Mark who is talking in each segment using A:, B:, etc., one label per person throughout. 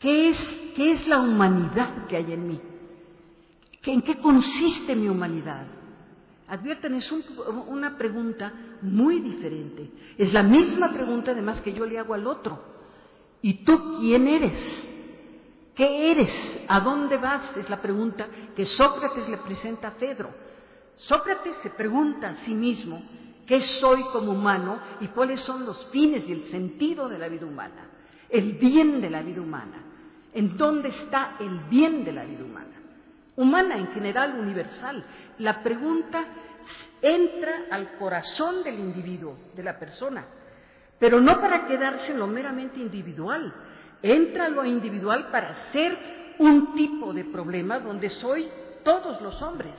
A: ¿Qué es la humanidad que hay en mí? ¿En qué consiste mi humanidad? Adviertan, es una pregunta muy diferente. Es la misma pregunta, además, que yo le hago al otro. ¿Y tú quién eres? ¿Qué eres? ¿A dónde vas? Es la pregunta que Sócrates le presenta a Fedro. Sócrates se pregunta a sí mismo qué soy como humano y cuáles son los fines y el sentido de la vida humana, el bien de la vida humana. ¿En dónde está el bien de la vida humana? Humana en general, universal. La pregunta entra al corazón del individuo, de la persona, pero no para quedarse en lo meramente individual. Entra a lo individual para ser un tipo de problema donde soy todos los hombres.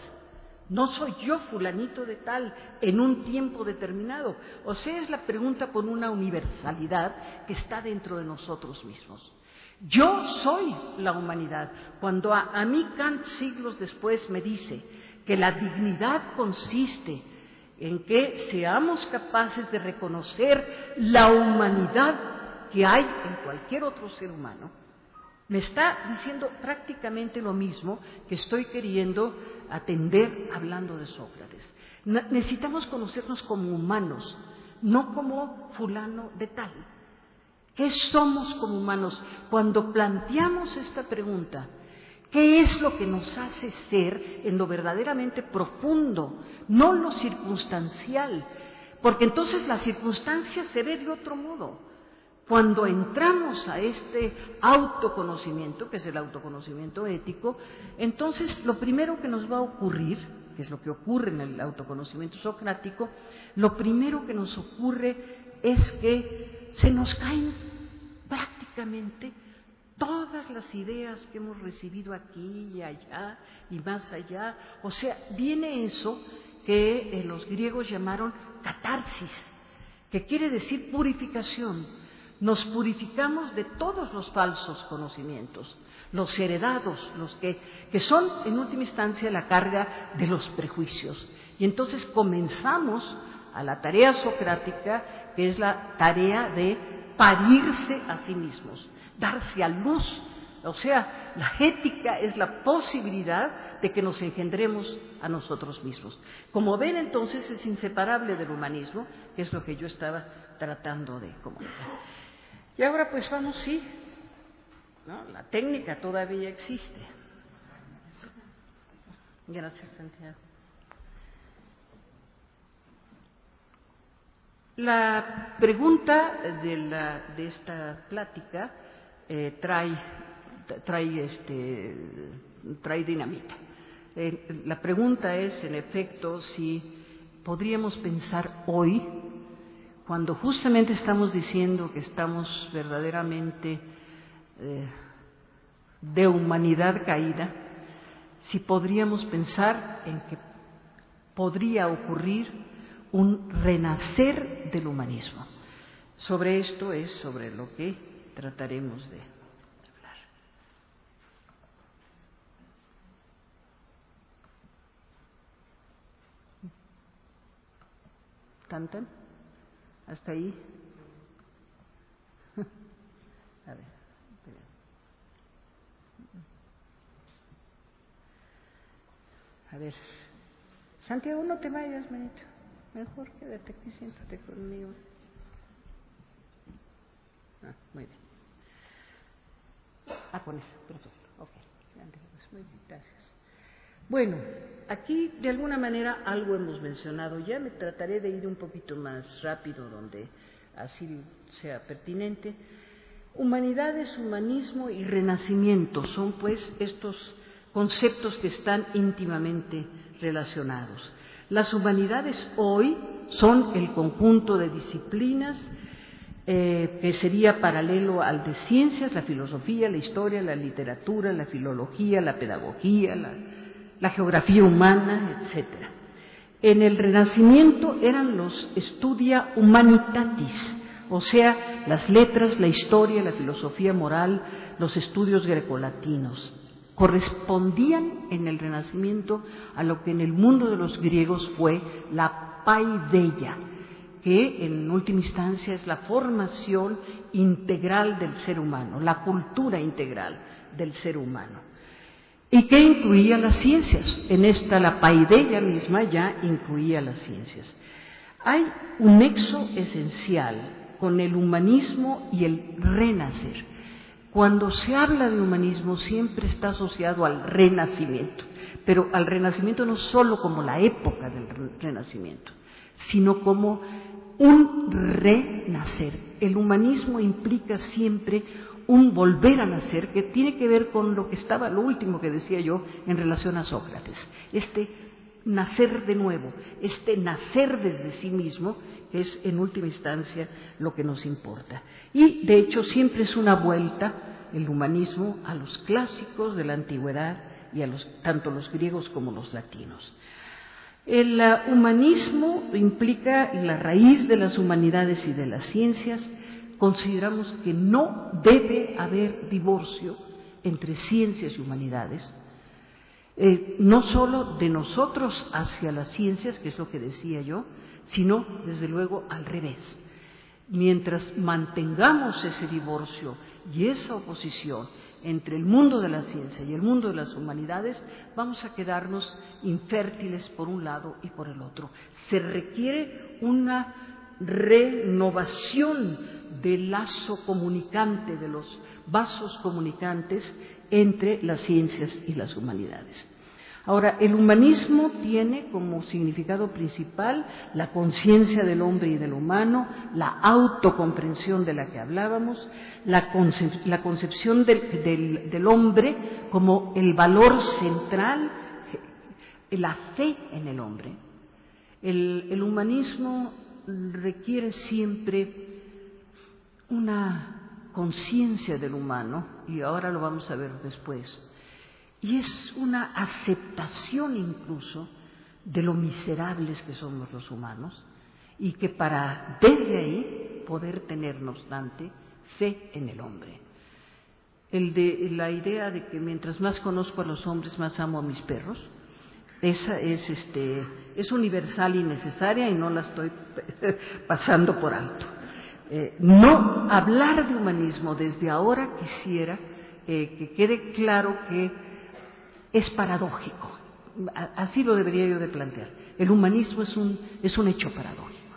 A: No soy yo fulanito de tal en un tiempo determinado. O sea, es la pregunta con una universalidad que está dentro de nosotros mismos. Yo soy la humanidad. Cuando a mí Kant, siglos después, me dice que la dignidad consiste en que seamos capaces de reconocer la humanidad que hay en cualquier otro ser humano, me está diciendo prácticamente lo mismo que estoy queriendo atender hablando de Sócrates. Necesitamos conocernos como humanos, no como fulano de tal. ¿Qué somos como humanos? Cuando planteamos esta pregunta, ¿qué es lo que nos hace ser en lo verdaderamente profundo, no lo circunstancial? Porque entonces la circunstancia se ve de otro modo. Cuando entramos a este autoconocimiento, que es el autoconocimiento ético, entonces lo primero que nos va a ocurrir, que es lo que ocurre en el autoconocimiento socrático, lo primero que nos ocurre es que se nos caen prácticamente todas las ideas que hemos recibido aquí y allá y más allá. O sea, viene eso que los griegos llamaron catarsis, que quiere decir purificación. Nos purificamos de todos los falsos conocimientos, los heredados, los que son en última instancia la carga de los prejuicios. Y entonces comenzamos a la tarea socrática, que es la tarea de parirse a sí mismos, darse a luz. O sea, la ética es la posibilidad de que nos engendremos a nosotros mismos. Como ven, entonces, es inseparable del humanismo, que es lo que yo estaba tratando de comunicar. Y ahora pues vamos, sí, ¿no? La técnica todavía existe. Gracias, Santiago. La pregunta de esta plática trae dinamita. La pregunta es, en efecto, si podríamos pensar hoy, cuando justamente estamos diciendo que estamos verdaderamente de humanidad caída, si podríamos pensar en que podría ocurrir un renacer del humanismo. Sobre esto es sobre lo que trataremos de hablar. ¿Tantan? ¿Hasta ahí? A ver. A ver. Santiago, no te vayas, manito. Mejor quédate aquí, siéntate conmigo. Muy bien. Con eso, perfecto. Ok. Muy bien, gracias. Bueno, aquí de alguna manera algo hemos mencionado ya, me trataré de ir un poquito más rápido donde así sea pertinente. Humanidades, humanismo y renacimiento son pues estos conceptos que están íntimamente relacionados. Las humanidades hoy son el conjunto de disciplinas que sería paralelo al de ciencias, la filosofía, la historia, la literatura, la filología, la pedagogía, la geografía humana, etc. En el Renacimiento eran los studia humanitatis, o sea, las letras, la historia, la filosofía moral, los estudios grecolatinos. Correspondían en el Renacimiento a lo que en el mundo de los griegos fue la paideia, que en última instancia es la formación integral del ser humano, la cultura integral del ser humano, y que incluía las ciencias. En esta la paideia misma ya incluía las ciencias. Hay un nexo esencial con el humanismo y el renacer. Cuando se habla de humanismo siempre está asociado al renacimiento, pero al renacimiento no solo como la época del renacimiento, sino como un renacer. El humanismo implica siempre un volver a nacer, que tiene que ver con lo último que decía yo en relación a Sócrates, este nacer de nuevo, este nacer desde sí mismo, que es en última instancia lo que nos importa. Y de hecho siempre es una vuelta, el humanismo, a los clásicos de la antigüedad y a tanto los griegos como los latinos. El humanismo implica la raíz de las humanidades y de las ciencias. Consideramos que no debe haber divorcio entre ciencias y humanidades, no solo de nosotros hacia las ciencias, que es lo que decía yo, sino desde luego al revés. Mientras mantengamos ese divorcio y esa oposición entre el mundo de la ciencia y el mundo de las humanidades, vamos a quedarnos infértiles por un lado y por el otro. Se requiere una renovación del lazo comunicante, de los vasos comunicantes entre las ciencias y las humanidades. Ahora, el humanismo tiene como significado principal la conciencia del hombre y del humano, la autocomprensión de la que hablábamos, la concepción del hombre como el valor central, la fe en el hombre. El humanismo requiere siempre una conciencia del humano, y ahora lo vamos a ver después, y es una aceptación incluso de lo miserables que somos los humanos, y que para desde ahí poder tener, no obstante, fe en el hombre. La idea de que mientras más conozco a los hombres, más amo a mis perros, esa es universal y necesaria, y no la estoy pasando por alto. No hablar de humanismo desde ahora quisiera que quede claro que es paradójico. Así lo debería yo de plantear. El humanismo es un hecho paradójico.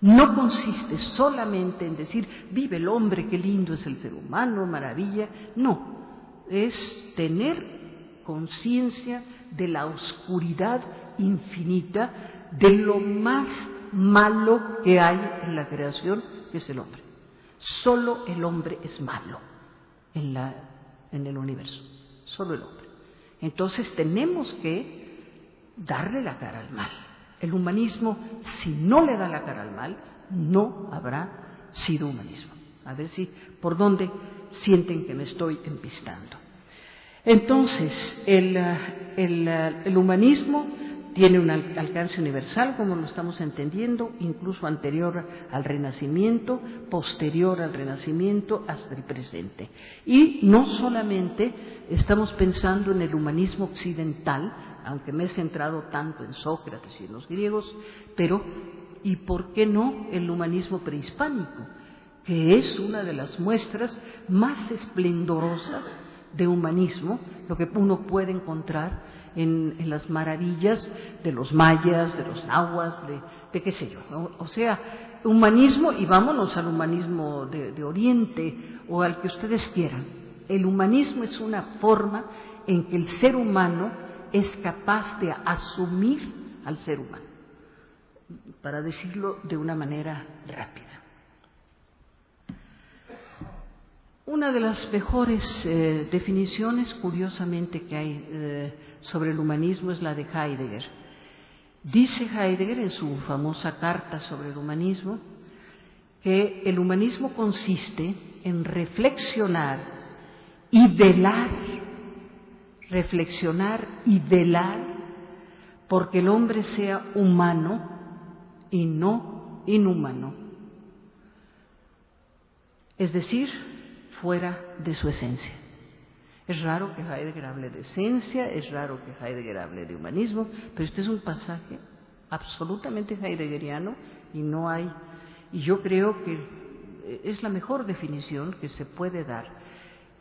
A: No consiste solamente en decir, vive el hombre, qué lindo es el ser humano, maravilla. No, es tener conciencia de la oscuridad infinita, de lo más malo que hay en la creación, que es el hombre. Solo el hombre es malo en el universo, solo el hombre. Entonces tenemos que darle la cara al mal. El humanismo, si no le da la cara al mal, no habrá sido humanismo. A ver si por dónde sienten que me estoy empistando. Entonces, el humanismo tiene un alcance universal, como lo estamos entendiendo, incluso anterior al Renacimiento, posterior al Renacimiento, hasta el presente. Y no solamente estamos pensando en el humanismo occidental, aunque me he centrado tanto en Sócrates y en los griegos, pero, ¿y por qué no el humanismo prehispánico?, que es una de las muestras más esplendorosas de humanismo, lo que uno puede encontrar en las maravillas de los mayas, de los nahuas, de qué sé yo. O sea, humanismo, y vámonos al humanismo de Oriente o al que ustedes quieran. El humanismo es una forma en que el ser humano es capaz de asumir al ser humano, para decirlo de una manera rápida. Una de las mejores definiciones, curiosamente, que hay sobre el humanismo es la de Heidegger. Dice Heidegger en su famosa carta sobre el humanismo que el humanismo consiste en reflexionar y velar porque el hombre sea humano y no inhumano. Es decir, fuera de su esencia. Es raro que Heidegger hable de esencia, es raro que Heidegger hable de humanismo, pero este es un pasaje absolutamente heideggeriano y no hay, y yo creo que es la mejor definición que se puede dar.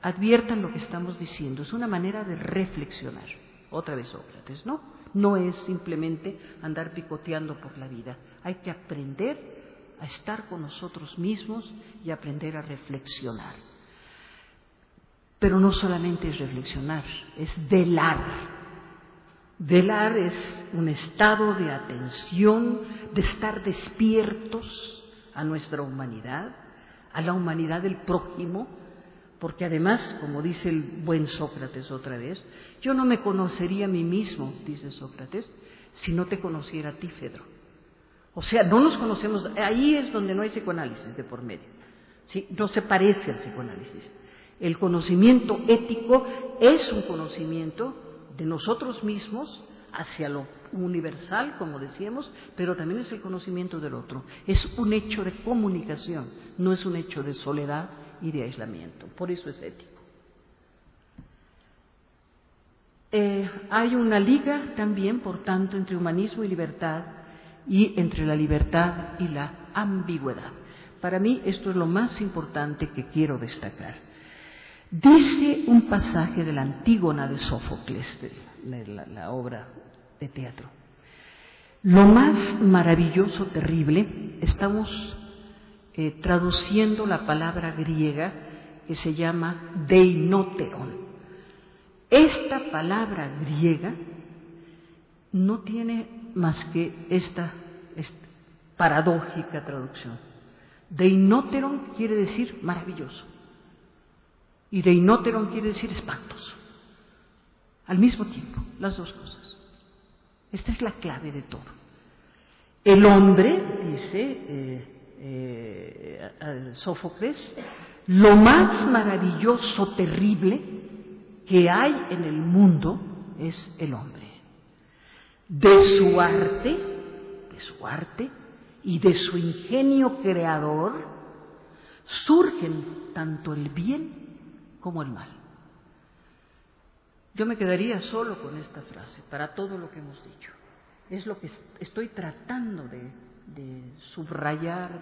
A: Adviertan lo que estamos diciendo, es una manera de reflexionar. Otra vez Sócrates, ¿no? No es simplemente andar picoteando por la vida, hay que aprender a estar con nosotros mismos y aprender a reflexionar. Pero no solamente es reflexionar, es velar. Velar es un estado de atención, de estar despiertos a nuestra humanidad, a la humanidad del prójimo, porque además, como dice el buen Sócrates otra vez, yo no me conocería a mí mismo, dice Sócrates, si no te conociera a ti, Fedro. O sea, no nos conocemos, ahí es donde no hay psicoanálisis de por medio, ¿sí? No se parece al psicoanálisis. El conocimiento ético es un conocimiento de nosotros mismos hacia lo universal, como decíamos, pero también es el conocimiento del otro. Es un hecho de comunicación, no es un hecho de soledad y de aislamiento. Por eso es ético. Hay una liga también, por tanto, entre humanismo y libertad y entre la libertad y la ambigüedad. Para mí esto es lo más importante que quiero destacar. Dice un pasaje de la Antígona de Sófocles, de la obra de teatro. Lo más maravilloso, terrible, estamos traduciendo la palabra griega que se llama deinoteron. Esta palabra griega no tiene más que esta paradójica traducción. Deinoteron quiere decir maravilloso y deinoteron quiere decir espantoso. Al mismo tiempo, las dos cosas. Esta es la clave de todo. El hombre, dice Sófocles, lo más maravilloso, terrible que hay en el mundo es el hombre. De su arte y de su ingenio creador surgen tanto el bien como el mal. Yo me quedaría solo con esta frase para todo lo que hemos dicho. Es lo que estoy tratando de subrayar,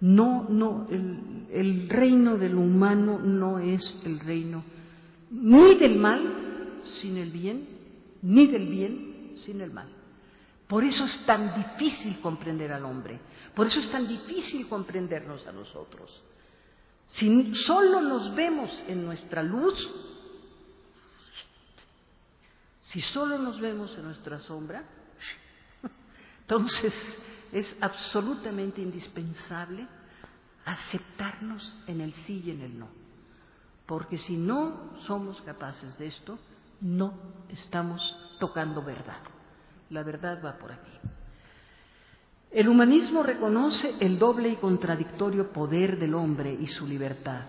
A: el reino del humano no es el reino ni del mal sin el bien, ni del bien sin el mal. Por eso es tan difícil comprender al hombre, por eso es tan difícil comprendernos a nosotros. Si solo nos vemos en nuestra luz, si solo nos vemos en nuestra sombra, entonces es absolutamente indispensable aceptarnos en el sí y en el no. Porque si no somos capaces de esto, no estamos tocando verdad. La verdad va por aquí. El humanismo reconoce el doble y contradictorio poder del hombre y su libertad.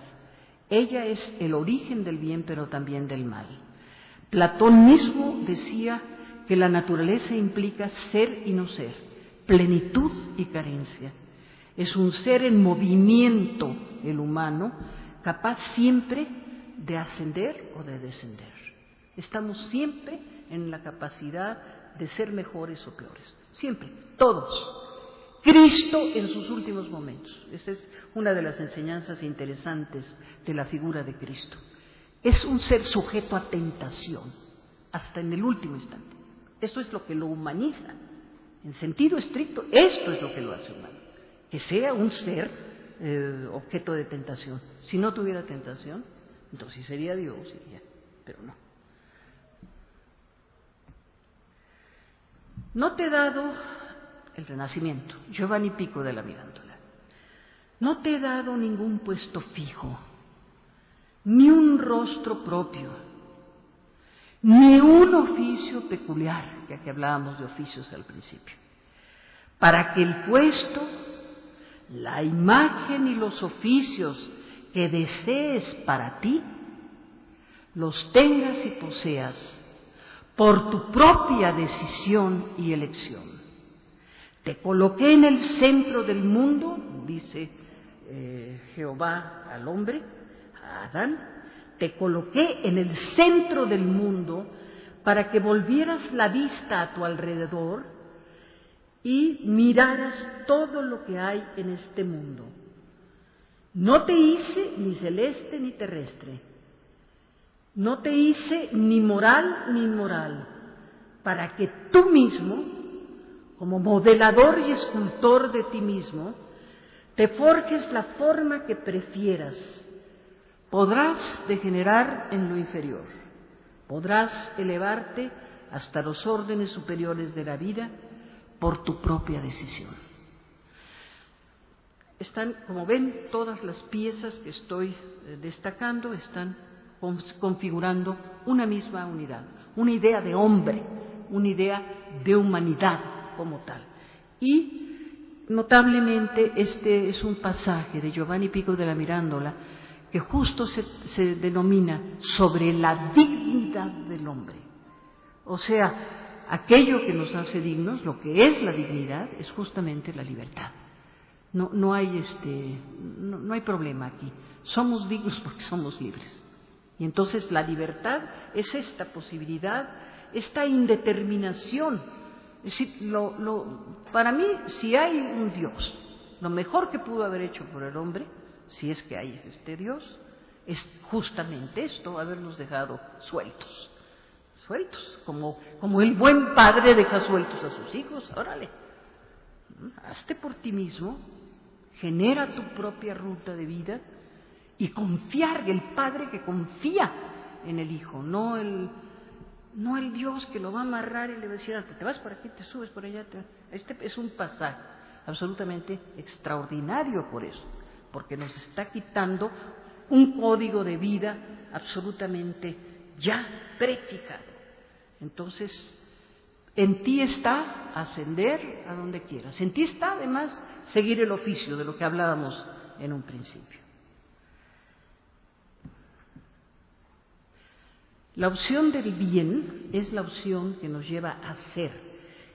A: Ella es el origen del bien, pero también del mal. Platón mismo decía que la naturaleza implica ser y no ser, plenitud y carencia. Es un ser en movimiento, el humano, capaz siempre de ascender o de descender. Estamos siempre en la capacidad de ser mejores o peores. Siempre, todos. Cristo en sus últimos momentos. Esa es una de las enseñanzas interesantes de la figura de Cristo. Es un ser sujeto a tentación, hasta en el último instante. Esto es lo que lo humaniza. En sentido estricto, esto es lo que lo hace humano. Que sea un ser objeto de tentación. Si no tuviera tentación, entonces sería Dios, pero no. No te he dado el Renacimiento, Giovanni Pico de la Mirandola. No te he dado ningún puesto fijo, ni un rostro propio, ni un oficio peculiar, ya que hablábamos de oficios al principio, para que el puesto, la imagen y los oficios que desees para ti, los tengas y poseas por tu propia decisión y elección. Te coloqué en el centro del mundo, dice Jehová al hombre, a Adán, te coloqué en el centro del mundo para que volvieras la vista a tu alrededor y miraras todo lo que hay en este mundo. No te hice ni celeste ni terrestre, no te hice ni moral ni inmoral, para que tú mismo, como modelador y escultor de ti mismo, te forjes la forma que prefieras. Podrás degenerar en lo inferior, podrás elevarte hasta los órdenes superiores de la vida por tu propia decisión. Están, como ven, todas las piezas que estoy destacando están configurando una misma unidad, una idea de hombre, una idea de humanidad como tal. Y notablemente este es un pasaje de Giovanni Pico de la Mirandola que justo se denomina sobre la dignidad del hombre. O sea, aquello que nos hace dignos, lo que es la dignidad, es justamente la libertad. No hay problema aquí. Somos dignos porque somos libres. Y entonces la libertad es esta posibilidad, esta indeterminación. Es decir, para mí, si hay un Dios, lo mejor que pudo haber hecho por el hombre, si es que hay este Dios, es justamente esto, habernos dejado sueltos, como el buen padre deja sueltos a sus hijos. Órale, hazte por ti mismo, genera tu propia ruta de vida y confiar, el padre que confía en el hijo, no el Dios que lo va a amarrar y le va a decir, te vas por aquí, te subes por allá. Este es un pasaje absolutamente extraordinario por eso, porque nos está quitando un código de vida absolutamente ya prefijado. Entonces, en ti está ascender a donde quieras. En ti está, además, seguir el oficio de lo que hablábamos en un principio. La opción del bien es la opción que nos lleva a ser.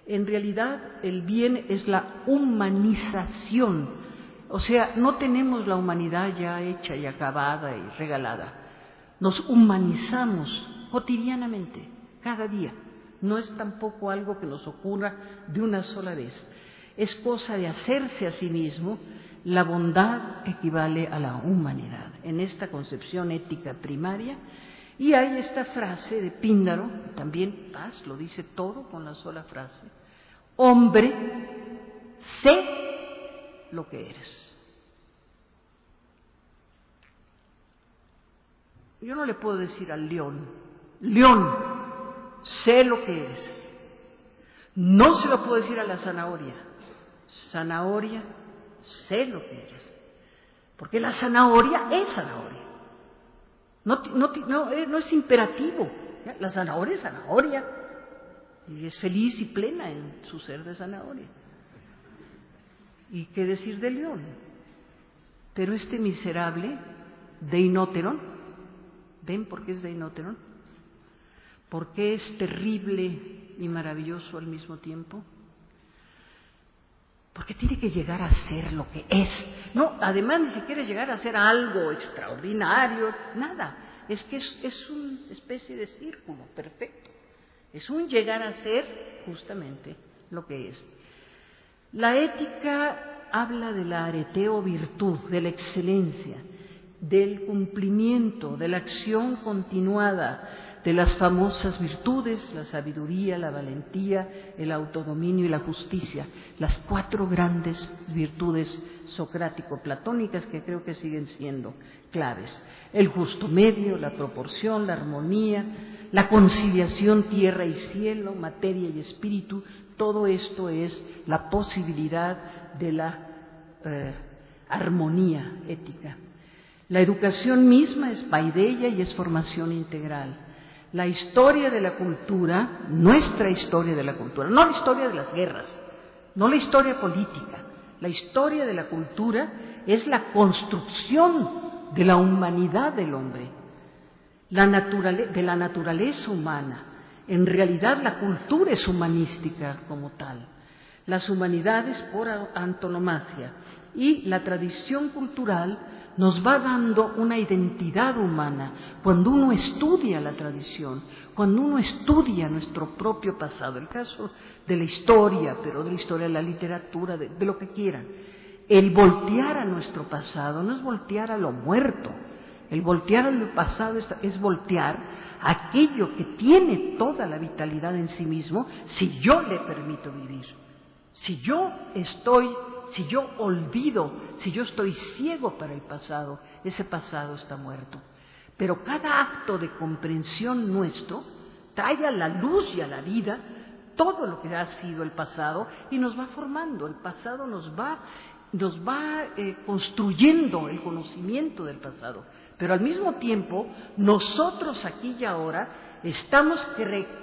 A: En realidad, el bien es la humanización. O sea, no tenemos la humanidad ya hecha y acabada y regalada. Nos humanizamos cotidianamente, cada día. No es tampoco algo que nos ocurra de una sola vez. Es cosa de hacerse a sí mismo. La bondad equivale a la humanidad en esta concepción ética primaria. Y hay esta frase de Píndaro, también Paz lo dice todo con la sola frase: hombre, sé lo que eres. Yo no le puedo decir al león, sé lo que eres. No se lo puedo decir a la zanahoria, sé lo que eres. Porque la zanahoria es zanahoria. No es imperativo. La zanahoria es zanahoria y es feliz y plena en su ser de zanahoria. ¿Y qué decir del león? Pero este miserable Deinoteron, ¿ven por qué es Deinoteron? ¿Por qué es terrible y maravilloso al mismo tiempo? Porque tiene que llegar a ser lo que es. No, además ni siquiera llegar a ser algo extraordinario, nada. Es que es una especie de círculo perfecto. Es un llegar a ser justamente lo que es. La ética habla de la areteo virtud, de la excelencia, del cumplimiento, de la acción continuada, de las famosas virtudes, la sabiduría, la valentía, el autodominio y la justicia, las 4 grandes virtudes socrático-platónicas que creo que siguen siendo claves. El justo medio, la proporción, la armonía, la conciliación tierra y cielo, materia y espíritu, todo esto es la posibilidad de la armonía ética. La educación misma es paideia y es formación integral. La historia de la cultura, nuestra historia de la cultura, no la historia de las guerras, no la historia política, la historia de la cultura es la construcción de la humanidad del hombre, de la naturaleza humana. En realidad la cultura es humanística como tal, las humanidades por antonomasia, y la tradición cultural nos va dando una identidad humana cuando uno estudia la tradición, cuando uno estudia nuestro propio pasado, el caso de la historia, pero de la historia de la literatura, de lo que quieran. El voltear a nuestro pasado no es voltear a lo muerto, el voltear al pasado es voltear a aquello que tiene toda la vitalidad en sí mismo si yo le permito vivir. Si yo olvido, si yo estoy ciego para el pasado, ese pasado está muerto. Pero cada acto de comprensión nuestro trae a la luz y a la vida todo lo que ha sido el pasado y nos va formando. El pasado nos va construyendo el conocimiento del pasado. Pero al mismo tiempo, nosotros aquí y ahora estamos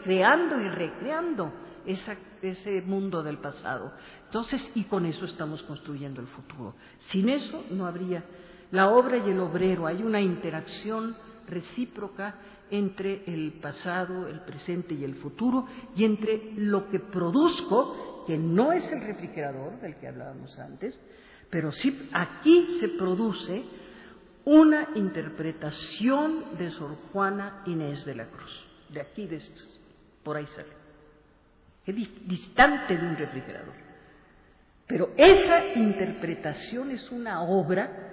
A: creando y recreando ese mundo del pasado. Entonces, y con eso estamos construyendo el futuro. Sin eso no habría la obra y el obrero. Hay una interacción recíproca entre el pasado, el presente y el futuro, y entre lo que produzco, que no es el refrigerador del que hablábamos antes, pero sí aquí se produce una interpretación de Sor Juana Inés de la Cruz. De aquí, por ahí sale. Es distante de un refrigerador. Pero esa interpretación es una obra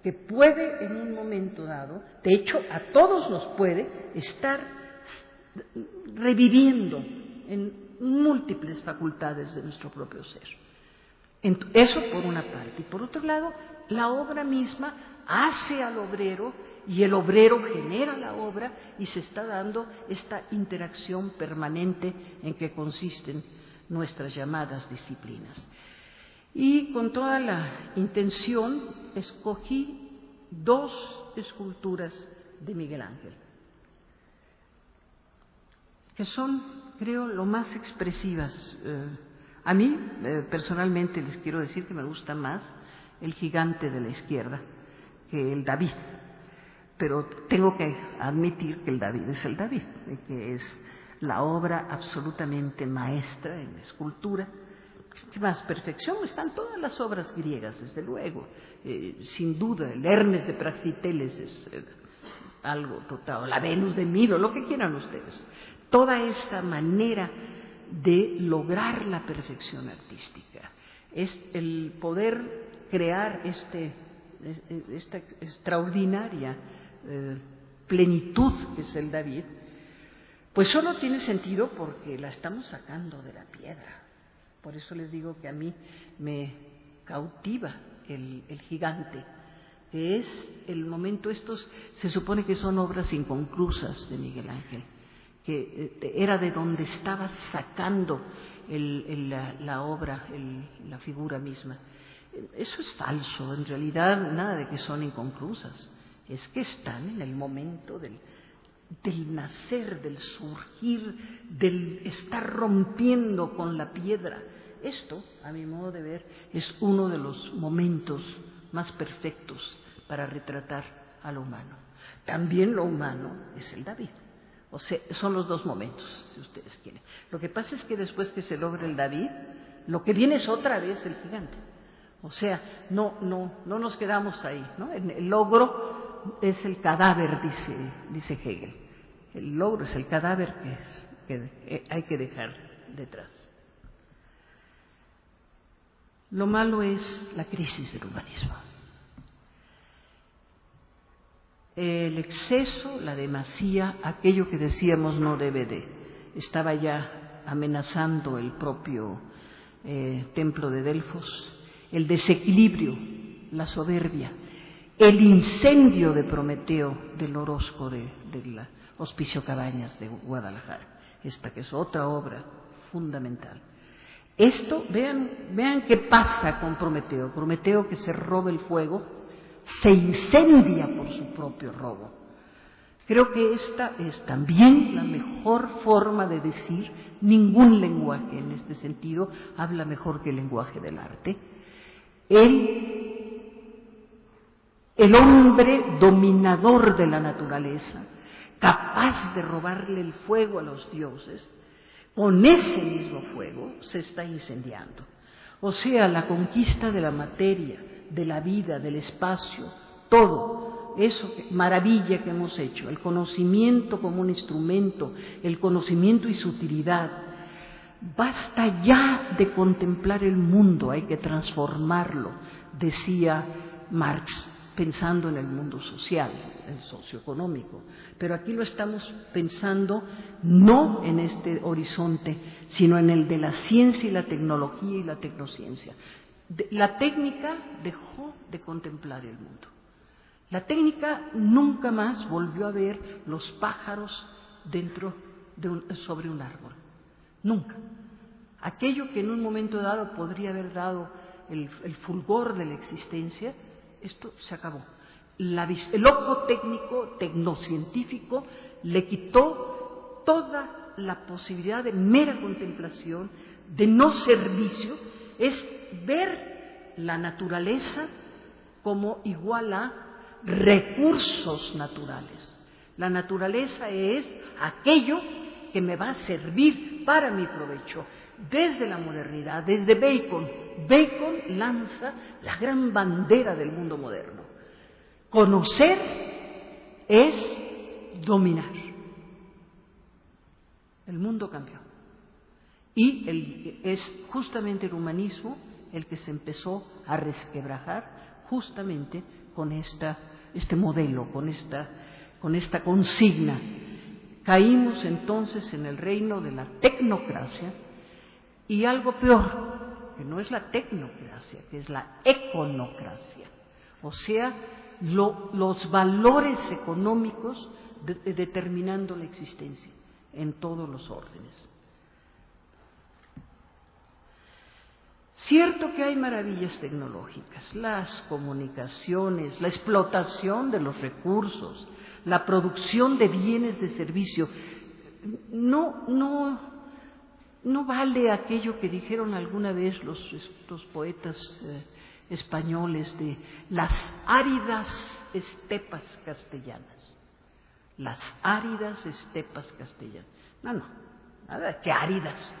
A: que puede en un momento dado, de hecho a todos nos puede estar reviviendo en múltiples facultades de nuestro propio ser. Eso por una parte. Y por otro lado, la obra misma hace al obrero y el obrero genera la obra y se está dando esta interacción permanente en que consisten nuestras llamadas disciplinas. Y con toda la intención escogí 2 esculturas de Miguel Ángel, que son, creo, lo más expresivas. A mí, personalmente, les quiero decir que me gusta más el gigante de la izquierda que el David. Pero tengo que admitir que el David es el David, que es la obra absolutamente maestra en la escultura. ¿Qué más? Perfección están todas las obras griegas, desde luego. Sin duda, el Hermes de Praxiteles es algo total, la Venus de Milo, lo que quieran ustedes. Toda esta manera de lograr la perfección artística es el poder crear esta extraordinaria plenitud que es el David, pues solo tiene sentido porque la estamos sacando de la piedra. Por eso les digo que a mí me cautiva el gigante, que es el momento. Estos se supone que son obras inconclusas de Miguel Ángel, que era de donde estaba sacando la obra, la figura misma. Eso es falso, en realidad nada de que son inconclusas, es que están en el momento del nacer, del surgir, del estar rompiendo con la piedra. Esto, a mi modo de ver, es uno de los momentos más perfectos para retratar a lo humano. También lo humano es el David. O sea, son los 2 momentos, si ustedes quieren. Lo que pasa es que después que se logra el David, lo que viene es otra vez el gigante. O sea, no nos quedamos ahí, ¿no? El logro es el cadáver, dice Hegel. El logro es el cadáver que hay que dejar detrás. Lo malo es la crisis del humanismo. El exceso, la demasía, aquello que decíamos no debe de, estaba ya amenazando el propio templo de Delfos, el desequilibrio, la soberbia, el incendio de Prometeo del Orozco del Hospicio Cabañas de Guadalajara, esta que es otra obra fundamental. Esto, vean qué pasa con Prometeo. Prometeo, que se roba el fuego, se incendia por su propio robo. Creo que esta es también la mejor forma de decir. Ningún lenguaje en este sentido habla mejor que el lenguaje del arte. El hombre dominador de la naturaleza, capaz de robarle el fuego a los dioses, con ese mismo fuego se está incendiando. O sea, la conquista de la materia, de la vida, del espacio, todo eso, maravilla que hemos hecho, el conocimiento como un instrumento, el conocimiento y su utilidad. Basta ya de contemplar el mundo, hay que transformarlo, decía Marx, pensando en el mundo social, el socioeconómico. Pero aquí lo estamos pensando no en este horizonte, sino en el de la ciencia y la tecnología y la tecnociencia. La técnica dejó de contemplar el mundo. La técnica nunca más volvió a ver los pájaros sobre un árbol. Nunca. Aquello que en un momento dado podría haber dado el fulgor de la existencia, esto se acabó. El ojo técnico, tecnocientífico, le quitó toda la posibilidad de mera contemplación, de no servicio, es ver la naturaleza como igual a recursos naturales. La naturaleza es aquello que me va a servir para mi provecho. Desde la modernidad, desde Bacon lanza la gran bandera del mundo moderno. Conocer es dominar. El mundo cambió. Y es justamente el humanismo el que se empezó a resquebrajar justamente con este modelo, con esta consigna. Caímos entonces en el reino de la tecnocracia y algo peor, que no es la tecnocracia, que es la econocracia, o sea, los valores económicos determinando la existencia en todos los órdenes. Cierto que hay maravillas tecnológicas, las comunicaciones, la explotación de los recursos, la producción de bienes de servicio. No vale aquello que dijeron alguna vez los poetas españoles de las áridas estepas castellanas. Las áridas estepas castellanas. No, nada que áridas.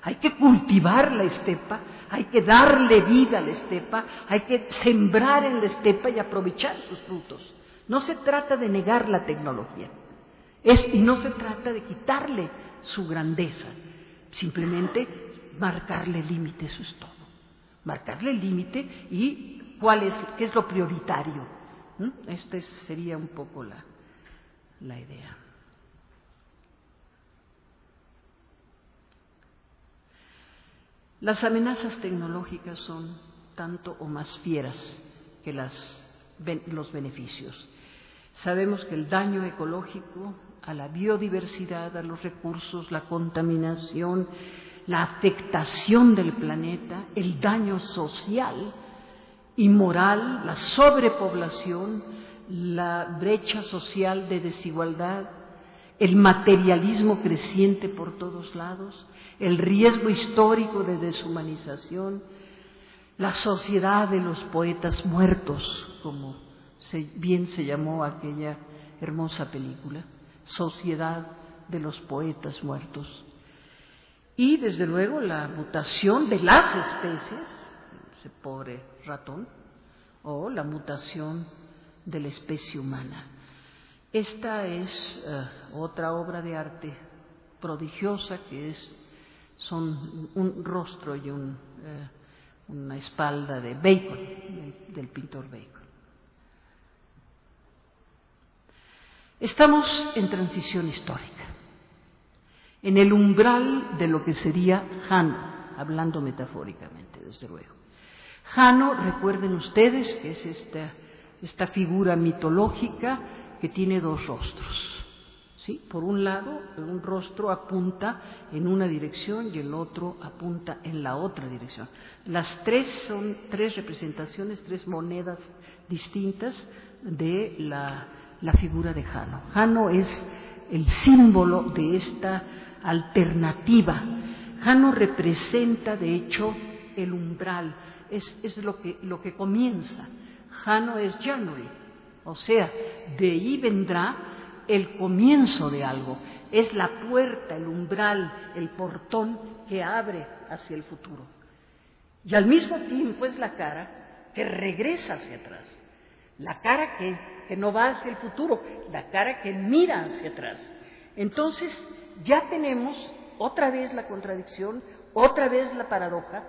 A: Hay que cultivar la estepa, hay que darle vida a la estepa, hay que sembrar en la estepa y aprovechar sus frutos. No se trata de negar la tecnología, y no se trata de quitarle su grandeza, simplemente marcarle límite, eso es todo. Marcarle límite y qué es lo prioritario. Esta sería un poco la idea. Las amenazas tecnológicas son tanto o más fieras que los beneficios. Sabemos que el daño ecológico a la biodiversidad, a los recursos, la contaminación, la afectación del planeta, el daño social y moral, la sobrepoblación, la brecha social de desigualdad, el materialismo creciente por todos lados, el riesgo histórico de deshumanización, la sociedad de los poetas muertos, como bien se llamó aquella hermosa película, Sociedad de los Poetas Muertos. Y desde luego la mutación de las especies, ese pobre ratón, o la mutación de la especie humana. Esta es otra obra de arte prodigiosa que son un rostro y una espalda de Bacon, del pintor Bacon. Estamos en transición histórica, en el umbral de lo que sería Jano, hablando metafóricamente, desde luego. Jano, recuerden ustedes que es esta figura mitológica que tiene dos rostros. ¿Sí? Por un lado, un rostro apunta en una dirección y el otro apunta en la otra dirección. Las tres son tres representaciones, tres monedas distintas de la figura de Jano. Jano es el símbolo de esta alternativa. Jano representa, de hecho, el umbral, es lo que comienza. Jano es January, o sea, de ahí vendrá el comienzo de algo, es la puerta, el umbral, el portón que abre hacia el futuro. Y al mismo tiempo es la cara que regresa hacia atrás. la cara que no va hacia el futuro, la cara que mira hacia atrás. Entonces ya tenemos otra vez la contradicción, otra vez la paradoja,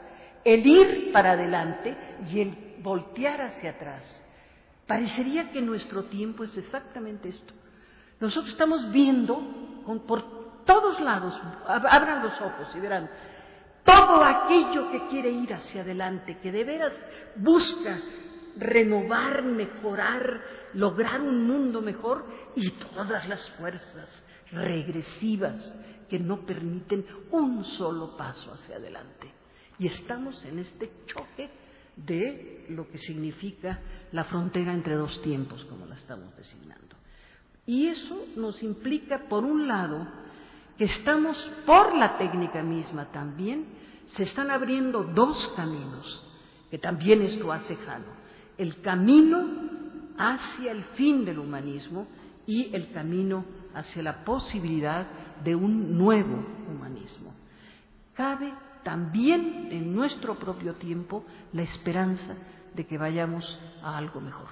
A: el ir para adelante y el voltear hacia atrás. Parecería que nuestro tiempo es exactamente esto. Nosotros estamos viendo por todos lados, abran los ojos y verán, todo aquello que quiere ir hacia adelante, que de veras busca renovar, mejorar, lograr un mundo mejor, y todas las fuerzas regresivas que no permiten un solo paso hacia adelante. Y estamos en este choque de lo que significa la frontera entre dos tiempos, como la estamos designando. Y eso nos implica, por un lado, que estamos, por la técnica misma también, se están abriendo dos caminos, que también esto hace Jano: el camino hacia el fin del humanismo y el camino hacia la posibilidad de un nuevo humanismo. Cabe también en nuestro propio tiempo la esperanza de que vayamos a algo mejor.